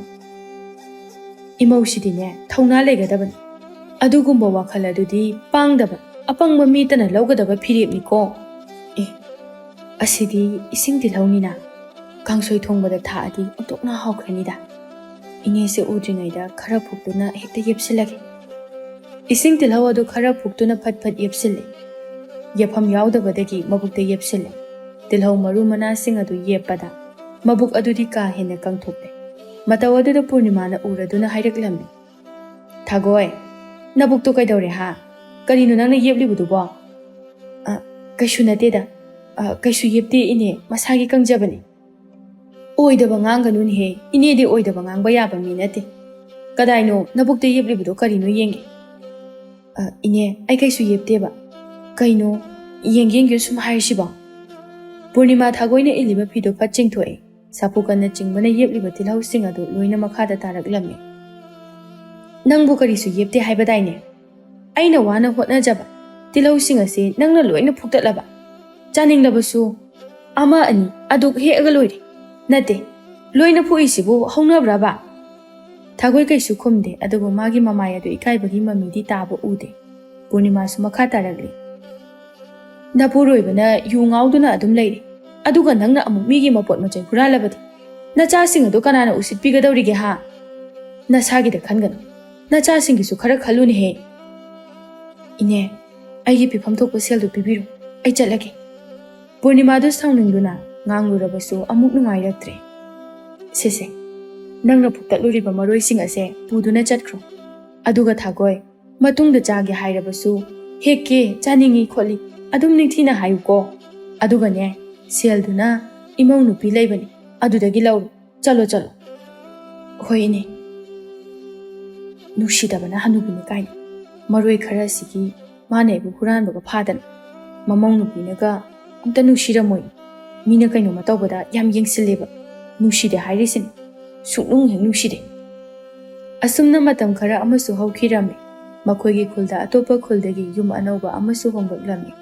ꯏꯃꯧꯁꯤꯗꯤꯅꯦ ꯊꯧꯅꯥ ꯂꯩꯒꯗꯕꯅꯤ ꯑꯗꯨꯒꯨꯝꯕ ꯋꯥꯈꯜ ꯑꯗꯨꯗꯤ ꯄꯥꯡꯗꯕ ꯑꯄꯪꯕ ꯃꯤꯇꯅ ꯂꯧꯒꯗꯕ ꯐꯤꯔꯦꯞꯅꯤꯀꯣ ꯑꯁꯤꯗꯤ ꯏꯁꯤꯡ ꯇꯤꯜꯍꯧꯅꯤꯅ ꯀꯥꯡꯁꯣꯏ ꯊꯣꯡꯕꯗ ꯊꯥꯛꯑꯗꯤ ꯑꯣꯟꯊꯣꯛꯅ ꯍꯥꯎꯈ꯭ꯔꯅꯤꯗ ꯏꯅꯦꯁꯦ ꯎꯗ꯭ꯔꯤꯉꯩꯗ ꯈꯔ ꯐꯨꯛꯇꯨꯅ ꯍꯦꯛꯇ ꯌꯦꯞꯁꯤꯜꯂꯒꯦ ꯏꯁꯤꯡ ꯇꯤꯜꯍꯧ ꯑꯗꯨ ꯈꯔ ꯐꯨꯛꯇꯨꯅ ꯐꯠ ꯐꯠ ꯌꯦꯞꯁꯤꯜꯂꯦ ꯌꯦꯞꯐꯝ ꯌꯥꯎꯗꯕꯗꯒꯤ ꯃꯕꯨꯛꯇ ꯌꯦꯞꯁꯤꯜꯂꯦ ꯇꯤꯜꯍꯧ ꯃꯔꯨ ꯃꯅꯥꯁꯤꯡ ꯑꯗꯨ ꯌꯦꯞꯄꯗ ꯃꯕꯨꯛ ꯑꯗꯨꯗꯤ ꯀꯥ ꯍꯦꯟꯅ ꯀꯪꯊꯣꯛꯂꯦ ꯃꯇꯧ ꯑꯗꯨꯗ ꯄꯨꯔꯅꯤꯃꯥꯅ ꯎꯔꯗꯨꯅ ꯍꯥꯏꯔꯛꯂꯝꯃꯤ ꯊꯥꯒꯣꯏ ꯅꯕꯨꯛꯇꯨ ꯀꯩꯗꯧꯔꯦ ꯍꯥ ꯀꯔꯤꯅꯣ ꯅꯪꯅ ꯌꯦꯞꯂꯤꯕꯗꯨꯕꯣ ꯀꯩꯁꯨ ꯅꯠꯇꯦꯗ ꯀꯩꯁꯨ ꯌꯦꯞꯇꯦ ꯏꯅꯦ ꯃꯁꯥꯒꯤ ꯀꯪꯖꯕꯅꯤ ꯑꯣꯏꯗꯕ ꯉꯥꯡꯒꯅꯨꯅꯦꯍꯦ ꯏꯅꯦꯗꯤ ꯑꯣꯏꯗꯕ ꯉꯥꯡꯕ ꯌꯥꯕ ꯃꯤ ꯅꯠꯇꯦ ꯀꯗꯥꯏꯅꯣ ꯅꯕꯨꯛꯇ ꯌꯦꯞꯂꯤꯕꯗꯣ ꯀꯔꯤꯅꯣ ꯌꯦꯡꯒꯦ ꯏꯅꯦ ꯑꯩ ꯀꯩꯁꯨ ꯌꯦꯞꯇꯦꯕ ꯀꯩꯅꯣ ꯌꯦꯡꯒꯦ ꯁꯨꯝ ꯍꯥꯏꯔꯤꯁꯤꯕꯣ ꯄꯨꯔꯅꯤꯃꯥ ꯊꯥꯒꯣꯏꯅ ꯏꯜꯂꯤꯕ ꯐꯤꯗꯣ ꯐꯠ ꯆꯤꯡꯊꯣꯛꯑꯦ ꯁꯥꯄꯨ ꯀꯟꯅ ꯆꯤꯡꯕꯅ ꯌꯦꯞꯂꯤꯕ ꯇꯤꯜꯍꯧꯁꯤꯡ ꯑꯗꯨ ꯂꯣꯏꯅ ꯃꯈꯥꯗ ꯇꯥꯔꯛꯂꯝꯃꯤ ꯅꯪꯕꯨ ꯀꯔꯤꯁꯨ ꯌꯦꯞꯇꯦ ꯍꯥꯏꯕꯗꯥꯏꯅꯦ ꯑꯩꯅ ꯋꯥꯅ ꯍꯣꯠꯅꯖꯕ ꯇꯤꯜꯍꯧꯁꯤꯡ ꯑꯁꯤ ꯅꯪꯅ ꯂꯣꯏꯅ ꯐꯨꯛꯇꯠꯂꯕ ꯆꯥꯅꯤꯡꯂꯕꯁꯨ ꯑꯃ ꯑꯅꯤ ꯑꯗꯨꯛ ꯍꯦꯛꯑꯒ ꯂꯣꯏꯔꯦ ꯅꯠꯇꯦ ꯂꯣꯏꯅ ꯐꯨꯛꯏꯁꯤꯕꯨ ꯍꯧꯅꯕ꯭ꯔꯕ ꯊꯥꯒꯣꯏ ꯀꯩꯁꯨ ꯈꯨꯝꯗꯦ ꯑꯗꯨꯕꯨ ꯃꯥꯒꯤ ꯃꯃꯥꯏ ꯑꯗꯨ ꯏꯀꯥꯏꯕꯒꯤ ꯃꯃꯤꯗꯤ ꯇꯥꯕ ꯎꯗꯦ ꯄꯨꯔꯅꯤꯃꯥꯁꯨ ꯃꯈꯥ ꯇꯥꯔꯛꯂꯤ ꯅꯄꯨꯔꯣꯏꯕꯅ ꯌꯨ ꯉꯥꯎꯗꯨꯅ ꯑꯗꯨꯝ ꯂꯩꯔꯦ ꯑꯗꯨꯒ ꯅꯪꯅ ꯑꯃꯨꯛ ꯃꯤꯒꯤ ꯃꯄꯣꯠ ꯃꯆꯩ ꯍꯨꯔꯥꯜꯂꯕꯗꯤ ꯅꯆꯥꯁꯤꯡ ꯑꯗꯨ ꯀꯅꯥꯅ ꯎꯁꯤꯠꯄꯤꯒꯗꯧꯔꯤꯒꯦ ꯍꯥ ꯅꯁꯥꯒꯤꯗ ꯈꯟꯒꯅꯨ ꯅꯆꯥꯁꯤꯡꯒꯤꯁꯨ ꯈꯔ ꯈꯜꯂꯨꯅꯦꯍꯦ ꯏꯅꯦ ꯑꯩꯒꯤ ꯄꯤꯐꯝ ꯊꯣꯛꯄ ꯁꯦꯜꯗꯨ ꯄꯤꯕꯤꯔꯨ ꯑꯩ ꯆꯠꯂꯒꯦ ꯄꯨꯔꯅꯤꯃꯥꯗꯨ ꯁꯥꯎꯅꯤꯡꯗꯨꯅ ꯉꯥꯡꯂꯨꯔꯕꯁꯨ ꯑꯃꯨꯛ ꯅꯨꯡꯉꯥꯏꯔꯛꯇ꯭ꯔꯦ ꯁꯤꯁꯦ ꯅꯪꯅ ꯐꯨꯛꯇꯠꯂꯨꯔꯤꯕ ꯃꯔꯣꯏꯁꯤꯡ ꯑꯁꯦ ꯄꯨꯗꯨꯅ ꯆꯠꯈ꯭ꯔꯣ ꯑꯗꯨꯒ ꯊꯥꯒꯣꯏ ꯃꯇꯨꯡꯗ ꯆꯥꯒꯦ ꯍꯥꯏꯔꯕꯁꯨ ꯍꯦꯛꯀꯦ ꯆꯥꯅꯤꯡꯉꯤ ꯈꯣꯠꯂꯤ ꯑꯗꯨꯝ ꯅꯤꯡꯊꯤꯅ ꯍꯥꯏꯌꯨꯀꯣ ꯑꯗꯨꯒꯅꯦ ꯁꯦꯜꯗꯨꯅ ꯏꯃꯧ ꯅꯨꯄꯤ ꯂꯩꯕꯅꯤ ꯑꯗꯨꯗꯒꯤ ꯂꯧꯔꯣ चलो चलो होय इने नुसीदबना हनुबिने कायने मरोय खरा सिगी माने बु हुरानबगा फादन ममौ नुबिनगा अमता नुसीरमोय मीना कइनोमा तौबदा याम येंगसिलेबा नुसीदे हाइरिसिने सुनुंग हें नुसीदे असुमना मतम खरा अमसु हौखिरमे मखोयगी खुलदा अतोपा खुलदगी युम अनौबा अमसु होंगलक्लमे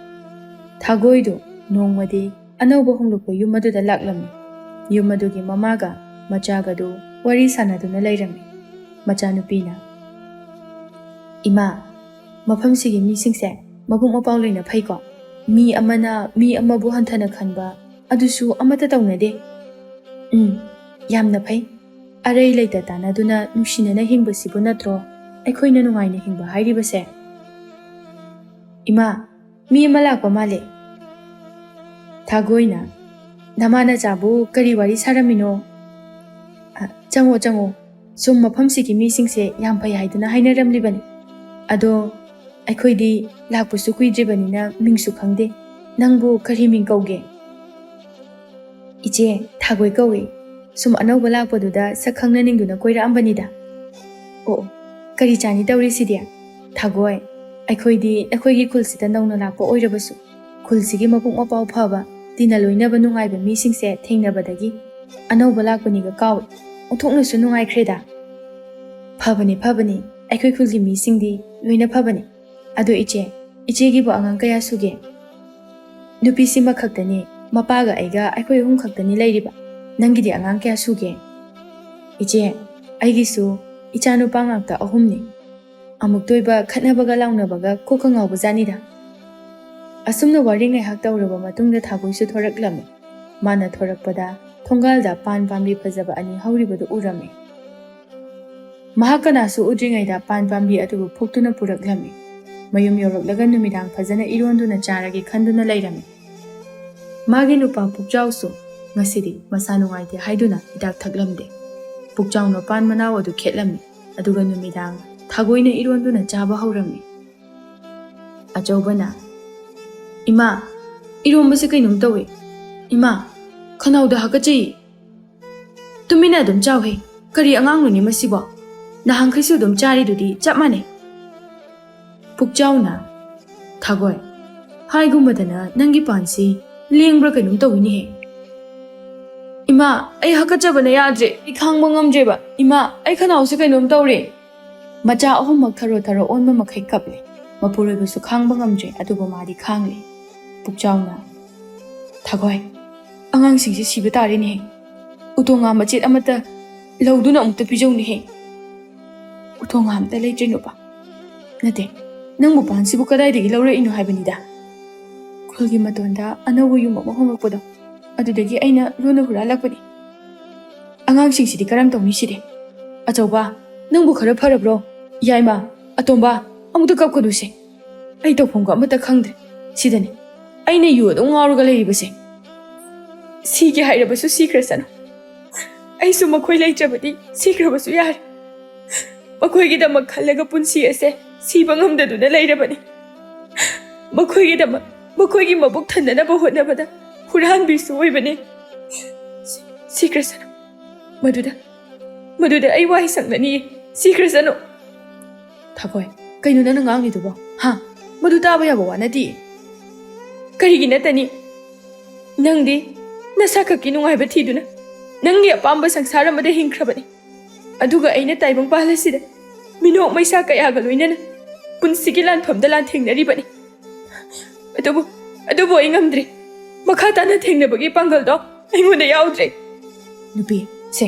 थागोइदो नोंगमदि अनौबा होंगलक्पा युम अदुदा लाक्लमे युम अदुगी ममागा मचागदो वरी सानादुना लैरमे मचानुपीना इमा मफमसिगी मीसिंगसे मबुक मपाउ लेना फैको मी अमना मी अमबु हंथना खनबा अदुसु अमता तौनदे यामना फै अरै लैता तानादुना नुसिनना हिंबसिबु नत्रो अखोइना नुंगाइना हिंबा हाइरिबसे इमा मी अमा लाक्पा माले थागोइना नमाना चाबु करी वारी सारमिनो चंगो चंगो सुम मफमसिगी मीसिंगसे याम फै हाइदुना हाइनरमलिबनि अदो अखोइदी लाक्पुसु कुइद्रिबनिना मिंगसु खंगदे नंबु करी मिंग कौगे इचे थागोइ कौवे सुम अनौबा लाक्पदुदा सखंगना निंगदुना कोइरामबनिदा ओ करी चानी तौरिसिदे थागोइ अखोइदी अखोइगी खुलसिदा नौना लाक्पा ओइरबसु खुलसिगी मपुक मपाउ फबा तिना लोइनबा नुंगाइबा मीसिंगसे थेंगनबदगी अनौबा लाक्पनिगा काउ ओथोंनसु नुंगाइख्रेदा फबने फबने अखोइ खुलगी मीसिंगदी लोइना फबने अदो इचेगिबो अंगांग कया सुगे नुपीसिमा खक्तने मपागा आइगा अखोइ हुम खक्तने लैरिबा नंगिदी अंगांग कया सुगे इचे आइगिसु इचानुपा ngakta ahumni amuk toiba khatnabaga laungnabaga kokangawba janida asumna wari ngai hak tawraba matungda thagoisu thoraklame mana thorakpada thongalda pan pambi phajaba ani hauribadu urame mahakanasu udringaida pan pambi atubu phoktuna puraklame mayum yoroklaga numidang phajana ironduna charagi khanduna lairame magi nupa pukjausu ngasidi masanu ngaide haiduna idak thaklamde pukjauno pan manaw adu khetlamni aduga numidang thagoina ironduna chaba hauramni achobana ima irombase kainum tawe ima khanawda hakachei tumina dum chawhe kari angang ni masibo nahang khaisu dum chari dudi chapmane pukjauna thagoi haigumadana nangi pansi lengbra kainum tawini he इमा आई हकचबने याद्रे इखांगबा ngamjeba इमा आई खनावसे कइनोम तौरे मचा अहुमक thorough thorough ओनबा मखै कपले मपुरबसु खांगबा ngamje अदुबो मादी खांगले पुकचाउना थागोय अंगांग सिंगसे सिबा तारिने हे उतोंगा मचेत अमता लौदुना अमुक्ता पिजौने हे उतोंगा अमता लेट्रेनुपा नते नंगबु पानसिबु कदाइदगी लौरइनो हाइबनिदा खुलगी मतोंदा अनौबु yum अमा होंगकपदो अदुदगी अइना लोना हुरालकपनि अंगांगसिंगसिदि करम तौनिसिदे अचौबा नंगबु खरा फरब्रो याइमा अतोंबा अमुक्ता कपकदुसे अइ तौफोंगा अमता खंगद्रे सिदने अइना यु अदुम ngawrga leibase सिगे हाइरबसु सिख्रसनो अइसु मखोइ लेइत्रबदि सिख्रबसु यार मखोइगिदमक खल्लगा पुन्सि असे सिबा ngamdaduna leirabani मखोइगी मबुक थन्ननबा होनबदा हुरान बिसु ओइबने सिख्रसनो मदुदा आई वाहि संगनी सिख्रसनो थागोय कइनुना नंगांगिदुबो हा मदु ताबा याबो वानादि करिगी नतनी नंगदि नसाखकी नुंगाइबा थिदुना नंगी अपाम्बा संसार अमदा हिंख्रबनी अदुगा अइना ताइबंग पालसिदा मिनोक मैसा कयागा लोइनना पुन्सिगी लानफमदा लान थेंगनरिबनी अदुबो अइ ngamdre मखा ताना थेंगनबगी पांगलदो अइंगोंदा याउद्रे नुपी से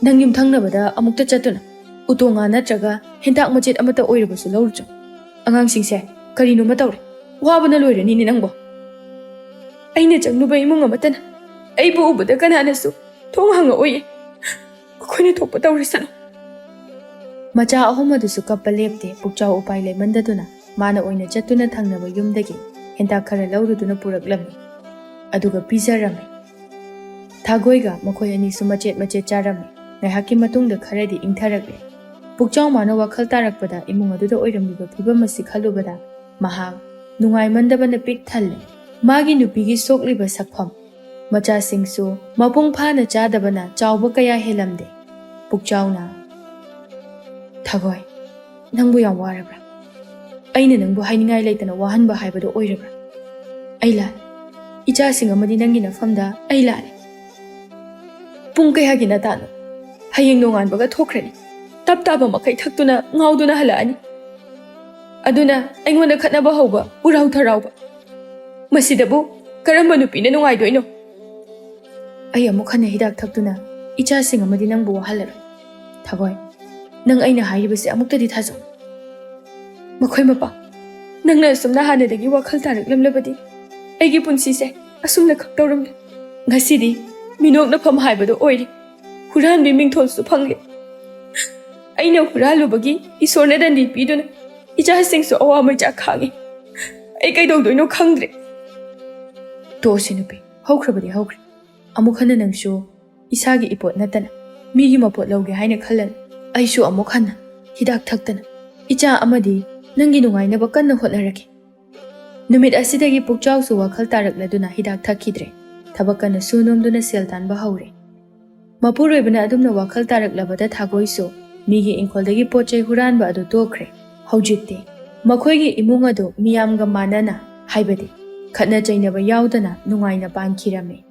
नंग युम थंगनबदा अमुक्ता चतुना उतोंगा नत्रगा हेंताक मचेत अमता ओइरबसु लौरचो अंगांगसिंगसे करिनो मतौरे वाबना लोइरनी नि नंगबो अइना चंगनुबा इमुंग अमतना अइबु उबदा कनानसु थोंग हंगा ओइये अखोइना थोपा तौरिसनो मचा अहुम अदुसु कप्पा लेपते पुकचाउ उपाय लेमंददुना माना ओइना चतुना थंगनबा युमदगी हेंताक खरा लौरुदुना पुरकलमि अदुगा पिजरमे थागोइगा मखोइ अनिसु मचेत चारमे ngahaki matungda kharadi ingtharakle pukchaw mano wakhal tarakpada imung aduda oiramliba phibam asi khalubada mahak nungai mandabana pik thalle magi nupigi sokliba sakpham ꯃꯆꯥꯁꯤꯡꯁꯨ ꯃꯄꯨꯡ ꯐꯥꯅ ꯆꯥꯗꯕꯅ ꯆꯥꯎꯕ ꯀꯌꯥ ꯍꯦꯜꯂꯝꯗꯦ꯫ ꯄꯨꯛꯆꯥꯎꯅ "ꯊꯒꯣꯏ, ꯅꯪꯕꯨ ꯌꯥꯝ ꯋꯥꯔꯕ꯭ꯔꯥ? ꯑꯩꯅ ꯅꯪꯕꯨ ꯍꯥꯏꯅꯤꯡꯉꯥꯏ ꯂꯩꯇꯅ ꯋꯥꯍꯟꯕ ꯍꯥꯏꯕꯗꯨ ꯑꯣꯏꯔꯕ꯭ꯔꯥ? ꯑꯩ ꯂꯥꯜꯂꯦ꯫ ꯏꯆꯥꯁꯤꯡ ꯑꯃꯗꯤ ꯅꯪꯒꯤ ꯅꯐꯝꯗ ꯑꯩ ꯂꯥꯜꯂꯦ꯫ ꯄꯨꯡ ꯀꯌꯥꯒꯤ ꯅꯇꯥꯅꯣ? ꯍꯌꯦꯡ ꯅꯣꯡꯉꯥꯟꯕꯒ ꯊꯣꯛꯈ꯭ꯔꯅꯤ꯫ ꯇꯞ ꯇꯥꯕ ꯃꯈꯩ ꯊꯛꯇꯨꯅ ꯉꯥꯎꯗꯨꯅ ꯍꯜꯂꯛꯑꯅꯤ꯫ ꯑꯗꯨꯅ ꯑꯩꯉꯣꯟꯗ ꯈꯠꯅꯕ ꯍꯧꯕ, ꯎꯔꯥꯎ ꯊꯔꯥꯎꯕ꯫ ꯃꯁꯤꯗꯕꯨ ꯀꯔꯝꯕ ꯅꯨꯄꯤꯅ ꯅꯨꯡꯉꯥꯏꯗꯣꯏꯅꯣ? ꯑꯩ ꯑꯃꯨꯛ ꯍꯟꯅ ꯍꯤꯗꯥꯛ ꯊꯛꯇꯨꯅ ꯏꯆꯥꯁꯤꯡ ꯑꯃꯗꯤ ꯅꯪꯕꯨ ꯋꯥꯍꯜꯂꯔꯣꯏ꯫ ꯊꯒꯣꯏ, ꯅꯪ ꯑꯩꯅ ꯍꯥꯏꯔꯤꯕꯁꯤ ꯑꯃꯨꯛꯇꯗꯤ ꯊꯥꯖꯧ꯫ ꯃꯈꯣꯏ ꯃꯄꯥ, ꯅꯪꯅ ꯑꯁꯨꯝꯅ ꯍꯥꯟꯅꯗꯒꯤ ꯋꯥꯈꯜ ꯇꯥꯔꯛꯂꯝꯂꯕꯗꯤ ꯑꯩꯒꯤ ꯄꯨꯟꯁꯤꯁꯦ ꯑꯁꯨꯝꯅ ꯈꯛ ꯇꯧꯔꯝꯂꯦ꯫ ꯉꯁꯤꯗꯤ ꯃꯤꯅꯣꯛꯅꯐꯝ ꯍꯥꯏꯕꯗꯨ ꯑꯣꯏꯔꯦ꯫ ꯍꯨꯔꯥꯟꯕꯤ ꯃꯤꯡꯊꯣꯜꯁꯨ ꯐꯪꯂꯦ꯫ ꯑꯩꯅ ꯍꯨꯔꯥꯜꯂꯨꯕꯒꯤ ꯏꯁꯣꯔꯅ ꯗꯟꯗꯤ ꯄꯤꯗꯨꯅ ꯏꯆꯥꯁꯤꯡꯁꯨ ꯑꯋꯥꯃꯩꯆꯥꯛ ꯈꯥꯡꯉꯤ꯫ ꯑꯩ ꯀꯩꯗꯧꯗꯣꯏꯅꯣ ꯈꯪꯗ꯭ꯔꯦ꯫ ꯇꯣꯛꯑꯁꯤ ꯅꯨꯄꯤ, ꯍꯧꯈ꯭ꯔꯕꯗꯤ ꯍꯧꯈ꯭ꯔꯦ꯫ ꯑꯃꯨꯛ ꯍꯟꯅ ꯅꯪꯁꯨ ꯏꯁꯥꯒꯤ ꯏꯄꯣꯠ ꯅꯠꯇꯅ ꯃꯤꯒꯤ ꯃꯄꯣꯠ ꯂꯧꯒꯦ ꯍꯥꯏꯅ ꯈꯜꯂꯅꯨ꯫ ꯑꯩꯁꯨ ꯑꯃꯨꯛ ꯍꯟꯅ ꯍꯤꯗꯥꯛ ꯊꯛꯇꯅ ꯏꯆꯥ ꯑꯃꯗꯤ ꯅꯪꯒꯤ ꯅꯨꯡꯉꯥꯏꯅꯕ ꯀꯟꯅ ꯍꯣꯠꯅꯔꯒꯦ꯫ ꯅꯨꯃꯤꯠ ꯑꯁꯤꯗꯒꯤ ꯄꯨꯛꯆꯥꯎꯁꯨ ꯋꯥꯈꯜ ꯇꯥꯔꯛꯂꯗꯨꯅ ꯍꯤꯗꯥꯛ ꯊꯛꯈꯤꯗ꯭ꯔꯦ꯫ ꯊꯕꯛ ꯀꯟꯅ ꯁꯨ ꯅꯣꯝꯗꯨꯅ ꯁꯦꯜ ꯇꯥꯟꯕ ꯍꯧꯔꯦ꯫ ꯃꯄꯨꯔꯣꯏꯕꯅ ꯑꯗꯨꯝꯅ ꯋꯥꯈꯜ ꯇꯥꯔꯛꯂꯕꯗ ꯊꯥꯒꯣꯏꯁꯨ ꯃꯤꯒꯤ ꯏꯪꯈꯣꯜꯗꯒꯤ ꯄꯣꯠꯆꯩ ꯍꯨꯔꯥꯟꯕ ꯑꯗꯨ ꯇꯣꯛꯈ꯭ꯔꯦ꯫ ꯍꯧꯖꯤꯛꯇꯤ ꯃꯈꯣꯏꯒꯤ ꯏꯃꯨꯡ ꯑꯗꯨ ꯃꯤꯌꯥꯝꯒ ꯃꯥꯟꯅꯅ, ꯍꯥꯏꯕꯗꯤ ꯈꯠꯅ ꯆꯩꯅꯕ ꯌꯥꯎꯗꯅ ꯅꯨꯡꯉꯥꯏꯅ ꯄꯥꯟꯈꯤꯔꯝꯃꯤ꯫